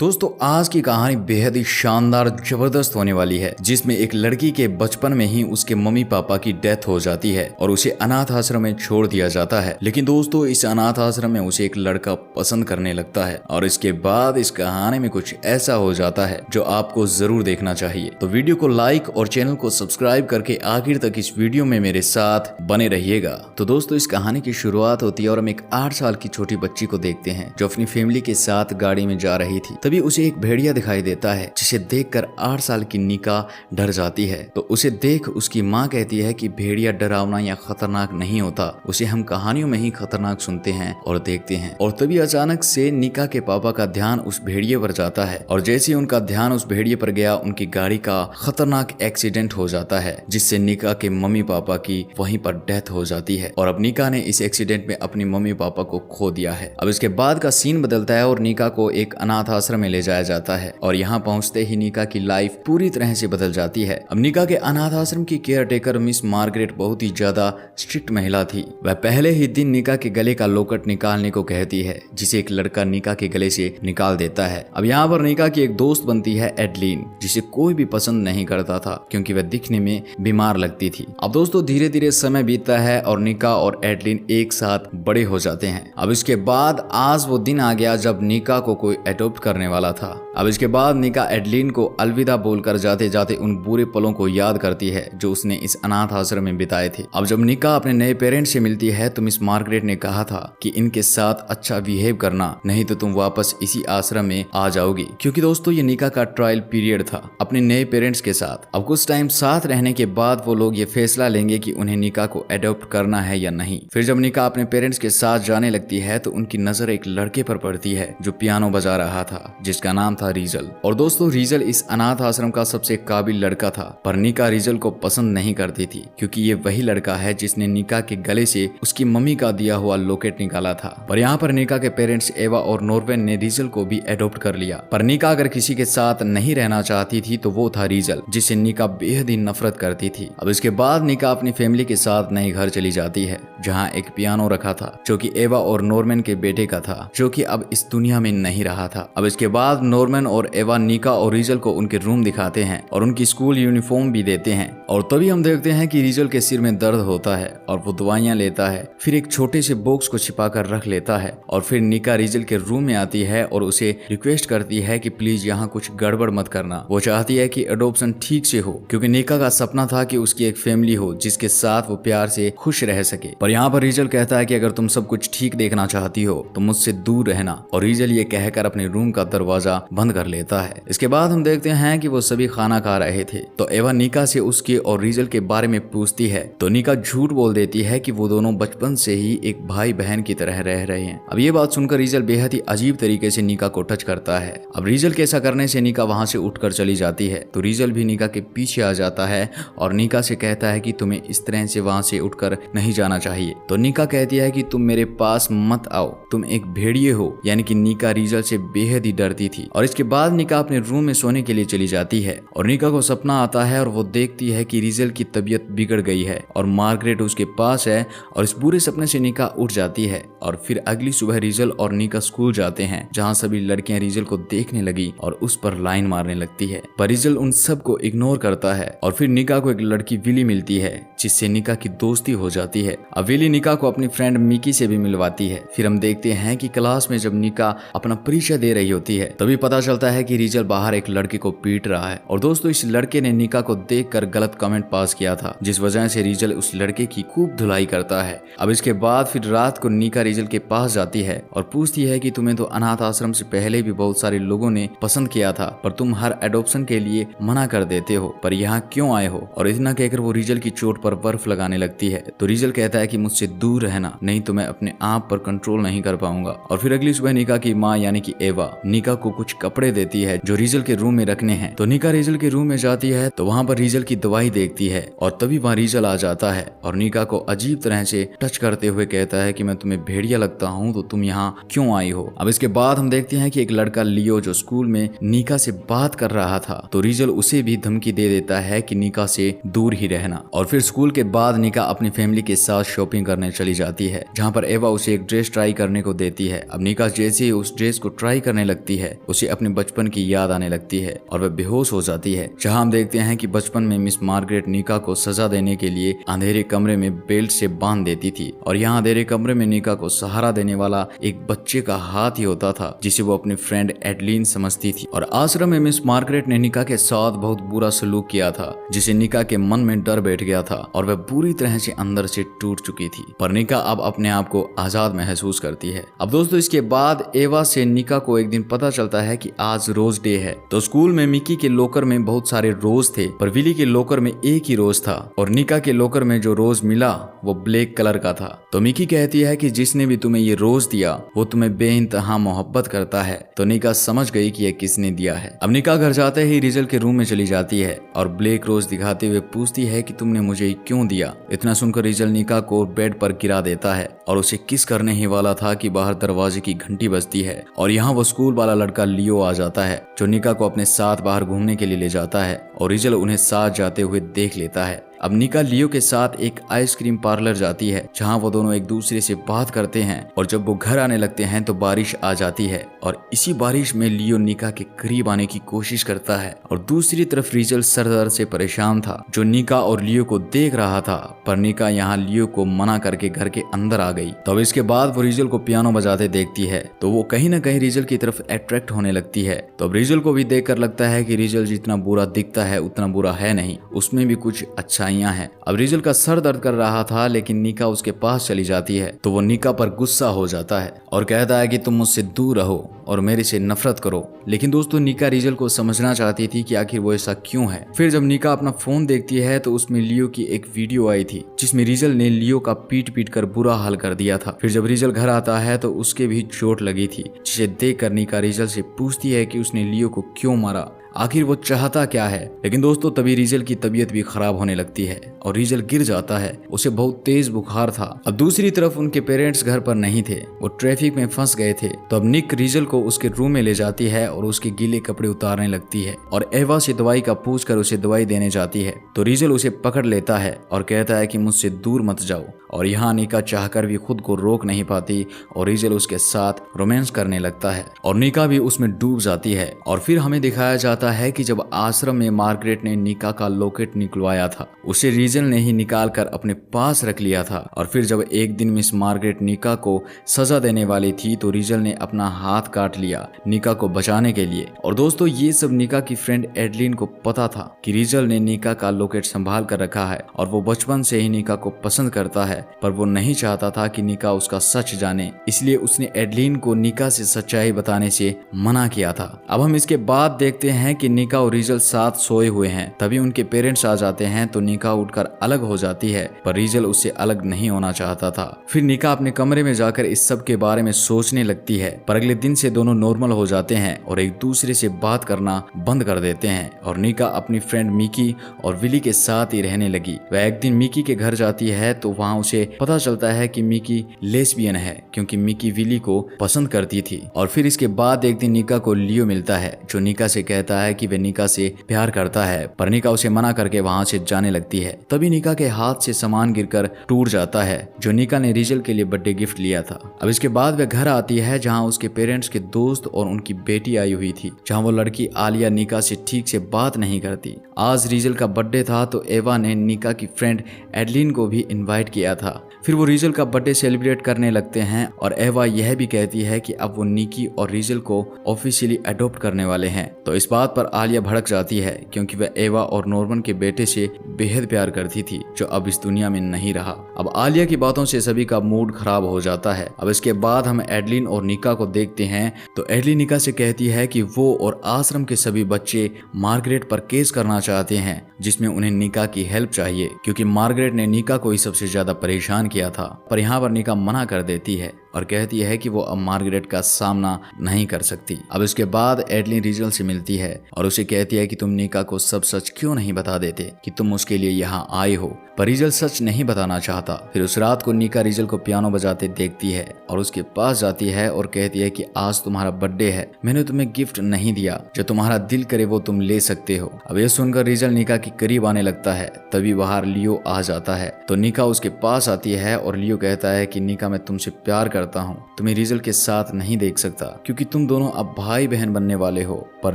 दोस्तों आज की कहानी बेहद ही शानदार जबरदस्त होने वाली है, जिसमें एक लड़की के बचपन में ही उसके मम्मी पापा की डेथ हो जाती है और उसे अनाथ आश्रम में छोड़ दिया जाता है। लेकिन दोस्तों इस अनाथ आश्रम में उसे एक लड़का पसंद करने लगता है और इसके बाद इस कहानी में कुछ ऐसा हो जाता है जो आपको जरूर देखना चाहिए। तो वीडियो को लाइक और चैनल को सब्सक्राइब करके आखिर तक इस वीडियो में मेरे साथ बने रहिएगा। तो दोस्तों इस कहानी की शुरुआत होती है और हम एक 8 साल की छोटी बच्ची को देखते हैं जो अपनी फैमिली के साथ गाड़ी में जा रही थी। तभी उसे एक भेड़िया दिखाई देता है जिसे देखकर 8 साल की निका डर जाती है। तो उसे देख उसकी माँ कहती है कि भेड़िया डरावना या खतरनाक नहीं होता, उसे हम कहानियों में ही खतरनाक सुनते हैं और देखते हैं। और तभी अचानक से निका के पापा का ध्यान उस भेड़िए पर जाता है और जैसे ही उनका ध्यान उस भेड़िए पर गया उनकी गाड़ी का खतरनाक एक्सीडेंट हो जाता है, जिससे निका के मम्मी पापा की वहीं पर डेथ हो जाती है। और अब निका ने इस एक्सीडेंट में अपनी मम्मी पापा को खो दिया है। अब इसके बाद का सीन बदलता है और निका को एक अनाथ आश्रम में ले जाया जाता है और यहाँ पहुंचते ही निका की लाइफ पूरी तरह से बदल जाती है। अब निका के अनाथ आश्रम की केयर टेकर मिस मार्गरेट बहुत ही ज्यादा स्ट्रिक्ट महिला थी। वह पहले ही दिन निका के गले का लोकेट निकालने को कहती है, जिसे एक लड़का निका के गले से निकाल देता है। अब यहाँ पर निका की एक दोस्त बनती है एडलिन, जिसे कोई भी पसंद नहीं करता था क्योंकि वह दिखने में बीमार लगती थी। अब दोस्तों धीरे धीरे समय बीतता है और निका और एडलिन एक साथ बड़े हो जाते हैं। अब इसके बाद आज वो दिन आ गया जब निका को कोई अडॉप्ट करने वाला था। अब इसके बाद निका एडलिन को अलविदा बोलकर जाते जाते उन बुरे पलों को याद करती है जो उसने इस अनाथ आश्रम में बिताए थे। अब जब निका अपने नए पेरेंट्स से मिलती है तो मिस मार्गरेट ने कहा था कि इनके साथ अच्छा बिहेव करना, नहीं तो तुम वापस इसी आश्रम में आ जाओगी। क्योंकि दोस्तों ये निका का ट्रायल पीरियड था अपने नए पेरेंट्स के साथ। अब कुछ टाइम साथ रहने के बाद वो लोग ये फैसला लेंगे कि उन्हें निका को अडॉप्ट करना है या नहीं। फिर जब निका अपने पेरेंट्स के साथ जाने लगती है तो उनकी नजर एक लड़के पर पड़ती है जो पियानो बजा रहा था, जिसका नाम था रीजल। और दोस्तों रीजल इस अनाथ आश्रम का सबसे काबिल लड़का था, पर निका रीजल को पसंद नहीं करती थी क्योंकि ये वही लड़का है जिसने निका के गले से उसकी मम्मी का दिया हुआ लोकेट निकाला था। पर यहाँ पर निका के पेरेंट्स एवा और नॉर्वेन ने रीजल को भी अडॉप्ट कर लिया। पर निका अगर किसी के साथ नहीं रहना चाहती थी तो वो था रीजल, जिसे निका बेहद ही नफरत करती थी। अब इसके बाद निका अपनी फैमिली के साथ नए घर चली जाती है जहाँ एक पियानो रखा था जो कि एवा और नॉर्वेन के बेटे का था, जो कि अब इस दुनिया में नहीं रहा था। अब इसके बाद नॉर्वेन और एवा निका और रीजल को उनके रूम दिखाते हैं और उनकी स्कूल यूनिफॉर्म भी देते हैं। और तभी हम देखते हैं कि रीजल के सिर में दर्द होता है और वो दवाइयां लेता है, फिर एक छोटे से बॉक्स को छिपा कर रख लेता है। और फिर निका रीजल के रूम में आती है और उसे रिक्वेस्ट करती है कि प्लीज यहाँ कुछ गड़बड़ मत करना। वो चाहती है कि अडॉप्शन ठीक से हो क्योंकि निका का सपना था कि उसकी एक फैमिली हो जिसके साथ वो प्यार से खुश रह सके। पर यहाँ पर रीजल कहता है कि अगर तुम सब कुछ ठीक देखना चाहती हो तो मुझसे दूर रहना। और रीजल ये कहकर अपने रूम का दरवाजा बंद कर लेता है। इसके बाद हम देखते हैं कि वो सभी खाना खा रहे थे तो एवा निका से उसके और रीजल के बारे में पूछती है तो निका झूठ बोल देती है कि वो दोनों बचपन से ही एक भाई बहन की तरह रह रहे हैं। अब ये बात सुनकर रीजल बेहद ही अजीब तरीके से निका को टच करता है। अब रीजल के ऐसा करने से निका वहां से उठकर चली जाती है तो रीजल भी निका के पीछे आ जाता है और निका से कहता है कि तुम्हें इस तरह से वहां से उठकर नहीं जाना चाहिए। तो निका कहती है कि तुम मेरे पास मत आओ, तुम एक भेड़िए हो। यानी कि निका रीजल से बेहद ही डरती थी। और इसके बाद निका अपने रूम में सोने के लिए चली जाती है और निका को सपना आता है और वो देखती है कि रीजल की तबीयत बिगड़ गई है और मार्गरेट उसके पास है। और इस बुरे सपने से निका उठ जाती है और फिर अगली सुबह रीजल और निका स्कूल जाते हैं जहाँ सभी लड़कियां रीजल को देखने लगी और उस पर लाइन मारने लगती है। पर रीजल उन सब को इग्नोर करता है और फिर निका को एक लड़की विली मिलती है जिससे निका की दोस्ती हो जाती है। अब विली निका को अपनी फ्रेंड मिकी से भी मिलवाती है। फिर हम देखते हैं कि क्लास में जब निका अपना परिचय दे रही होती है तभी पता चलता है कि रीजल बाहर एक लड़के को पीट रहा है। और दोस्तों इस लड़के ने निका को देखकर गलत कमेंट पास किया था, जिस वजह से रीजल उस लड़के की खूब धुलाई करता है। अब इसके बाद फिर रात को निका रीजल के पास जाती है और पूछती है कि तुम्हें तो अनाथ आश्रम से पहले भी बहुत सारे लोगों ने पसंद किया था, पर तुम हर एडॉप्शन के लिए मना कर देते हो, पर यहाँ क्यों आए हो। और इतना कहकर वो रीजल की चोट पर बर्फ लगाने लगती है। तो रीजल कहता है कि मुझसे दूर रहना, नहीं तो मैं अपने आप पर कंट्रोल नहीं कर पाऊंगा। और फिर अगली सुबह निका की माँ यानी कि एवा निका को कुछ कपड़े देती है जो रीजल के रूम में रखने हैं। तो निका रीजल के रूम में जाती है तो वहाँ पर रीजल की दवाई देखती है और तभी वहाँ रीजल आ जाता है और निका को अजीब तरह से टच करते हुए कहता है कि मैं तुम्हें भेड़िया लगता हूँ तो तुम यहाँ क्यों आई हो। अब इसके बाद हम देखते हैं कि एक लड़का लियो जो स्कूल में निका से बात कर रहा था तो रीजल उसे भी धमकी दे देता है कि निका से दूर ही रहना। और फिर स्कूल के बाद निका अपनी फैमिली के साथ शॉपिंग करने चली जाती है जहाँ पर एवा उसे एक ड्रेस ट्राई करने को देती है। अब निका जैसे ही उस ड्रेस को ट्राई करने लगती लगती है। उसे अपने बचपन की याद आने लगती है और वह बेहोश हो जाती है। जहां हम देखते हैं कि बचपन में मिस मार्गरेट निका को सजा देने के लिए अंधेरे कमरे में बेल्ट से बांध देती थी और यहाँ अंधेरे कमरे में निका को सहारा देने वाला एक बच्चे का हाथ ही होता था जिसे वो अपनी फ्रेंड एडलिन समझती थी। और आश्रम में मिस मार्गरेट ने निका के साथ बहुत बुरा सलूक किया था जिसे निका के मन में डर बैठ गया था और वह पूरी तरह से अंदर से टूट चुकी थी। पर निका अब अपने आप को आजाद महसूस करती है। अब दोस्तों इसके बाद एवा से निका को एक दिन पता चलता है कि आज रोज डे है। तो स्कूल में मिकी के लॉकर में बहुत सारे रोज थे पर विली के लॉकर में एक ही रोज था और निका के लॉकर में जो रोज मिला वो ब्लैक कलर का था। तो मिकी कहती है कि जिसने भी तुम्हें ये रोज दिया वो तुम्हें बेइंतहा मोहब्बत करता है। तो निका समझ गई कि यह किसने दिया है। अब निका घर जाते ही रिजल के रूम में चली जाती है और ब्लैक रोज दिखाते हुए पूछती है कि तुमने मुझे क्यों दिया। इतना सुनकर रिजल निका को बेड पर गिरा देता है और उसे किस करने ही वाला था कि बाहर दरवाजे की घंटी बजती है और यहाँ वो स्कूल वाला लड़का लियो आ जाता है जो निका को अपने साथ बाहर घूमने के लिए ले जाता है और रिजल उन्हें साथ जाते हुए देख लेता है। अब निका लियो के साथ एक आइसक्रीम पार्लर जाती है जहां वो दोनों एक दूसरे से बात करते हैं और जब वो घर आने लगते हैं तो बारिश आ जाती है और इसी बारिश में लियो निका के करीब आने की कोशिश करता है और दूसरी तरफ रिजल सर दर्द से परेशान था जो निका और लियो को देख रहा था पर निका यहाँ लियो को मना करके घर के अंदर आ गई। तो अब इसके बाद वो रिजल को पियानो बजाते देखती है तो वो कहीं ना कहीं रिजल की तरफ अट्रैक्ट होने लगती है। तो अब रिजल को भी देख कर लगता है कि रिजल जितना बुरा दिखता है उतना बुरा है नहीं, उसमें भी कुछ अच्छाइयां हैं। अब रिजल का सर दर्द कर रहा था लेकिन निका उसके पास चली जाती है तो वो निका पर गुस्सा हो जाता है और कहता है कि तुम मुझसे दूर रहो और मेरे से नफरत करो। लेकिन दोस्तों निका रिजल को समझना चाहती थी कि आखिर वो ऐसा क्यों है। फिर जब निका अपना फोन देखती है तो उसमें लियो की एक वीडियो आई थी जिसमें रिजल ने लियो का पीट पीट कर बुरा हाल कर दिया था। फिर जब रिजल घर आता है तो उसके भी चोट लगी थी जिसे देख कर निका रिजल से पूछती है कि उसने लियो को क्यों मारा, आखिर वो चाहता क्या है। लेकिन दोस्तों तभी रिजल की तबीयत भी खराब होने लगती है और रिजल गिर जाता है, उसे बहुत तेज बुखार था। अब दूसरी तरफ उनके पेरेंट्स घर पर नहीं थे, वो ट्रैफिक में फंस गए थे। तो अब निक रिजल को उसके रूम में ले जाती है और उसके गीले कपड़े उतारने लगती है और एवा से दवाई का पूछकर उसे दवाई देने जाती है। तो रिजल उसे पकड़ लेता है और कहता है कि मुझसे दूर मत जाओ और यहाँ निका चाहकर भी खुद को रोक नहीं पाती और रिजल उसके साथ रोमांस करने लगता है और निका भी उसमें डूब जाती है। और फिर हमें दिखाया जाता है कि जब आश्रम में मार्गरेट ने निका का लॉकेट निकलवाया था उसे रिजल ने ही निकाल कर अपने पास रख लिया था। और फिर जब एक दिन मिस मार्गरेट निका को सजा देने वाली थी तो रिजल ने अपना हाथ काट लिया निका को बचाने के लिए। और दोस्तों ये सब निका की फ्रेंड एडलिन को पता था कि रिजल ने निका का लॉकेट संभाल कर रखा है और वो बचपन से ही निका को पसंद करता है पर वो नहीं चाहता था कि निका उसका सच जाने, इसलिए उसने एडलिन को निका से सच्चाई बताने से मना किया था। अब हम इसके बाद देखते हैं कि निका और रिजल साथ सोए हुए हैं। तभी उनके पेरेंट्स आ जाते हैं तो निका उठकर अलग हो जाती है पर रिजल उससे अलग नहीं होना चाहता था। फिर निका अपने कमरे में जाकर इस सब के बारे में सोचने लगती है पर अगले दिन से दोनों नॉर्मल हो जाते हैं और एक दूसरे से बात करना बंद कर देते हैं और निका अपनी फ्रेंड मिकी और विली के साथ ही रहने लगी। वह एक दिन मिकी के घर जाती है तो वहाँ उसे पता चलता है कि मिकी लेस्बियन है क्योंकि मिकी विली को पसंद करती थी। और फिर इसके बाद एक दिन निका को लियो मिलता है जो निका से कहता है कि वह निका से प्यार करता है पर निका उसे मना करके वहाँ से जाने लगती है। तभी निका के हाथ से सामान गिरकर टूट जाता है जो निका ने रिजल के लिए बर्थडे गिफ्ट लिया था। अब इसके बाद वह घर आती है जहाँ उसके पेरेंट्स के दोस्त और उनकी बेटी आई हुई थी जहाँ वो लड़की आलिया निका से ठीक से बात नहीं करती। आज रिजल का बर्थडे था तो एवा ने निका की फ्रेंड एडलिन को भी इनवाइट किया था। फिर वो रिजल का बर्थडे सेलिब्रेट करने लगते हैं और एवा यह भी कहती है कि अब वो निकी और रिजल को ऑफिशियली अडॉप्ट करने वाले हैं। तो इस बात पर आलिया भड़क जाती है क्योंकि वह एवा और नॉर्मन के बेटे से बेहद प्यार करती थी जो अब इस दुनिया में नहीं रहा। अब आलिया की बातों से सभी का मूड खराब हो जाता है। अब इसके बाद हम एडलिन और निका को देखते हैं तो एडलिन निका से कहती है कि वो और आश्रम के सभी बच्चे मार्गरेट पर केस करना चाहते हैं जिसमें उन्हें निका की हेल्प चाहिए क्योंकि मार्गरेट ने निका को ही सबसे ज्यादा परेशान किया था। पर यहाँ पर निका मना कर देती है और कहती है कि वो अब मार्गरेट का सामना नहीं कर सकती। अब इसके बाद एडलिन रिजल से मिलती है और उसे कहती है कि तुम निका को सब सच क्यों नहीं बता देते कि तुम उसके लिए यहाँ आए हो। पर रिजल सच नहीं बताना चाहता। फिर उस रात को निका रिजल को पियानो बजाते देखती है और उसके पास जाती है और कहती है कि आज तुम्हारा बर्थडे है, मैंने तुम्हें गिफ्ट नहीं दिया, जो तुम्हारा दिल करे वो तुम ले सकते हो। अब ये सुनकर रिजल निका के करीब आने लगता है। तभी बाहर लियो आ जाता है तो निका उसके पास आती है और लियो कहता है कि निका मैं तुमसे प्यार करता हूँ, तुम्हें रीजल के साथ नहीं देख सकता क्योंकि तुम दोनों अब भाई बहन बनने वाले हो। पर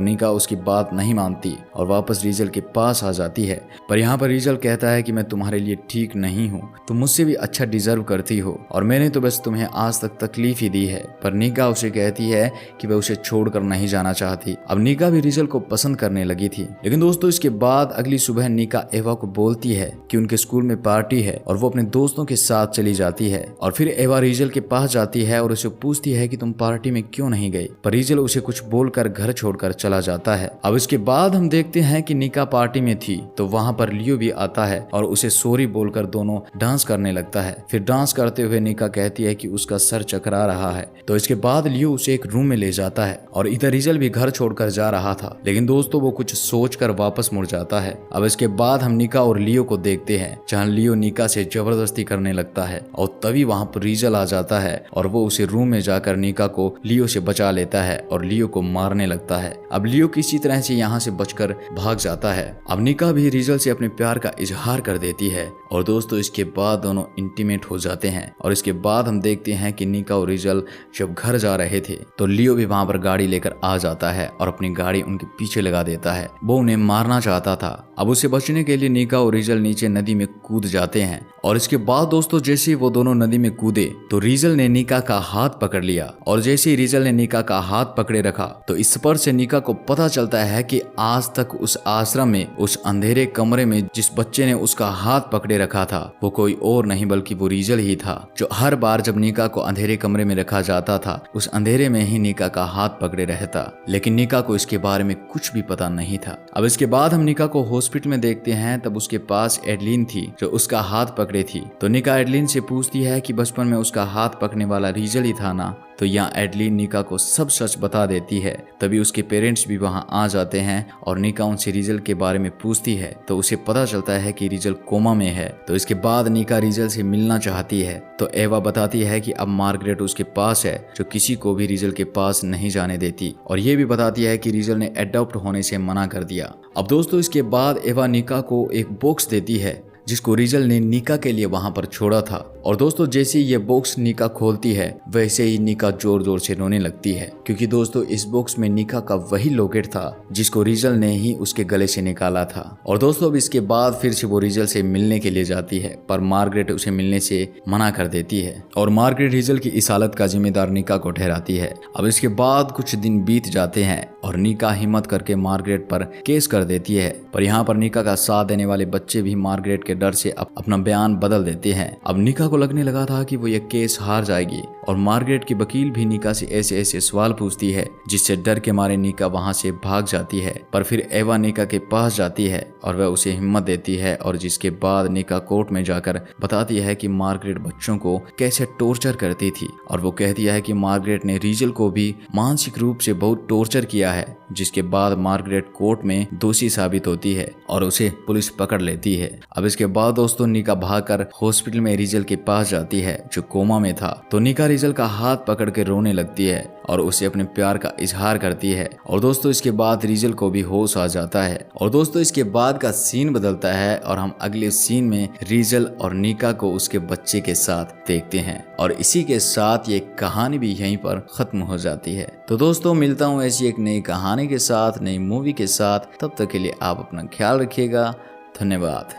निका उसकी बात नहीं मानती और वापस रीजल के पास आ जाती है। पर यहाँ पर रीजल कहता है कि मैं तुम्हारे लिए ठीक नहीं हूँ, तुम मुझसे भी अच्छा डिजर्व करती हो और मैंने तो बस तुम्हें आज तक तकलीफ ही दी है। पर निका उसे कहती है कि वह उसे छोड़कर नहीं जाना चाहती। अब निका भी रीजल को पसंद करने लगी थी। लेकिन दोस्तों इसके बाद अगली सुबह निका एवा को बोलती है कि उनके स्कूल में पार्टी है और वो अपने दोस्तों के साथ चली जाती है। और फिर एवा रीजल के पास जाती है और उसे पूछती है कि तुम पार्टी में क्यों नहीं गई। पर रीजल उसे कुछ बोलकर घर छोड़कर चला जाता है। अब इसके बाद हम देखते हैं कि निका पार्टी में थी तो वहां पर लियो भी आता है और उसे सॉरी बोलकर दोनों डांस करने लगता है। फिर डांस करते हुए निका कहती है कि उसका सर चकरा रहा है। तो इसके बाद लियो उसे एक रूम में ले जाता है और इधर रीजल भी घर छोड़कर जा रहा था। लेकिन दोस्तों वो कुछ सोचकर वापस मुड़ जाता है। अब इसके बाद हम निका और लियो को देखते हैं जहाँ लियो निका से जबरदस्ती करने लगता है और तभी वहां पर रीजल आ जाता है और वो उसे रूम में जाकर निका को लियो से बचा लेता है और लियो को मारने लगता है। अब लियो किसी तरह से यहाँ से बचकर भाग जाता है। अब निका भी रीजल से अपने प्यार का इजहार कर देती है और दोस्तों इसके बाद दोनों इंटीमेट हो जाते हैं। और इसके बाद हम देखते हैं कि निका और रीजल जब घर जा रहे थे तो लियो भी वहां पर गाड़ी लेकर आ जाता है और अपनी गाड़ी उनके पीछे लगा देता है। वो उन्हें मारना चाहता था। अब उसे बचने के लिए निका और रीजल नीचे नदी में कूद जाते हैं। और इसके बाद दोस्तों जैसे ही वो दोनों नदी में कूदे तो रीजल ने निका का हाथ पकड़ लिया और जैसे ही रीजल ने निका का हाथ पकड़े रखा तो इस पर से निका को पता चलता है कि आज तक उस आश्रम में उस अंधेरे कमरे में जिस बच्चे ने उसका हाथ पकड़े रखा था वो कोई और नहीं बल्कि वो रीजल ही था, जो हर बार जब निका को अंधेरे कमरे में रखा जाता था उस अंधेरे में ही निका का हाथ पकड़े रहता। लेकिन निका को इसके बारे में कुछ भी पता नहीं था। अब इसके बाद हम निका को हॉस्पिटल में देखते हैं। तब उसके पास एडलिन थी जो उसका हाथ पकड़े थी। तो निका एडलिन से पूछती है कि बचपन में उसका हाथ पकड़ने वाला रीजल ही था ना। तो यहाँ एडलिन निका को सब सच बता देती है। तभी उसके पेरेंट्स भी वहाँ आ जाते हैं और निका उनसे रीजल के बारे में पूछती है तो उसे पता चलता है कि रीजल कोमा में है। तो इसके बाद निका रीजल से मिलना चाहती है तो एवा बताती है कि अब मार्गरेट उसके पास है जो किसी को भी रीजल के पास नहीं जाने देती और ये भी बताती है कि रीजल ने एडॉप्ट होने से मना कर दिया। अब दोस्तों इसके बाद एवा निका को एक बॉक्स देती है जिसको रीजल ने निका के लिए वहां पर छोड़ा था। और दोस्तों जैसे ही ये बॉक्स निका खोलती है वैसे ही निका जोर जोर से रोने लगती है क्योंकि दोस्तों इस बॉक्स में निका का वही लॉकेट था जिसको रीजल ने ही उसके गले से निकाला था। और दोस्तों अब इसके बाद फिर से वो रीजल से मिलने के लिए जाती है पर मार्गरेट उसे मिलने से मना कर देती है और मार्गरेट रीजल की इस हालत का जिम्मेदार निका को ठहराती है। अब इसके बाद कुछ दिन बीत जाते हैं और निका हिम्मत करके मार्गरेट पर केस कर देती है। पर यहाँ पर निका का साथ देने वाले बच्चे भी मार्गरेट के डर से अपना बयान बदल देते हैं। अब निका को लगने लगा था कि वो ये केस हार जाएगी और मार्गरेट की वकील भी निका से ऐसे ऐसे सवाल पूछती है जिससे डर के मारे निका वहां से भाग जाती है। पर फिर एवा निका के पास जाती है और वह उसे हिम्मत देती है और जिसके बाद निका कोर्ट में जाकर बताती है कि मार्गरेट बच्चों को कैसे टॉर्चर करती थी और वो कहती है कि मार्गरेट ने रीजल को भी मानसिक रूप से बहुत टॉर्चर किया है। जिसके बाद मार्गरेट कोर्ट में दोषी साबित होती है और उसे पुलिस पकड़ लेती है। अब इसके बाद दोस्तों निका भागकर हॉस्पिटल में रीजल के पास जाती है जो कोमा में था। तो निका रीजल का हाथ पकड़ के रोने लगती है और उसे अपने प्यार का इजहार करती है। और दोस्तों इसके बाद रीजल को भी होश आ जाता है और दोस्तों इसके बाद का सीन बदलता है और हम अगले सीन में रीजल और निका को उसके बच्चे के साथ देखते हैं। और इसी के साथ ये कहानी भी यहीं पर खत्म हो जाती है। तो दोस्तों मिलता हूँ ऐसी एक नई कहानी के साथ, नई मूवी के साथ। तब तक के लिए आप अपना ख्याल रखिएगा। धन्यवाद।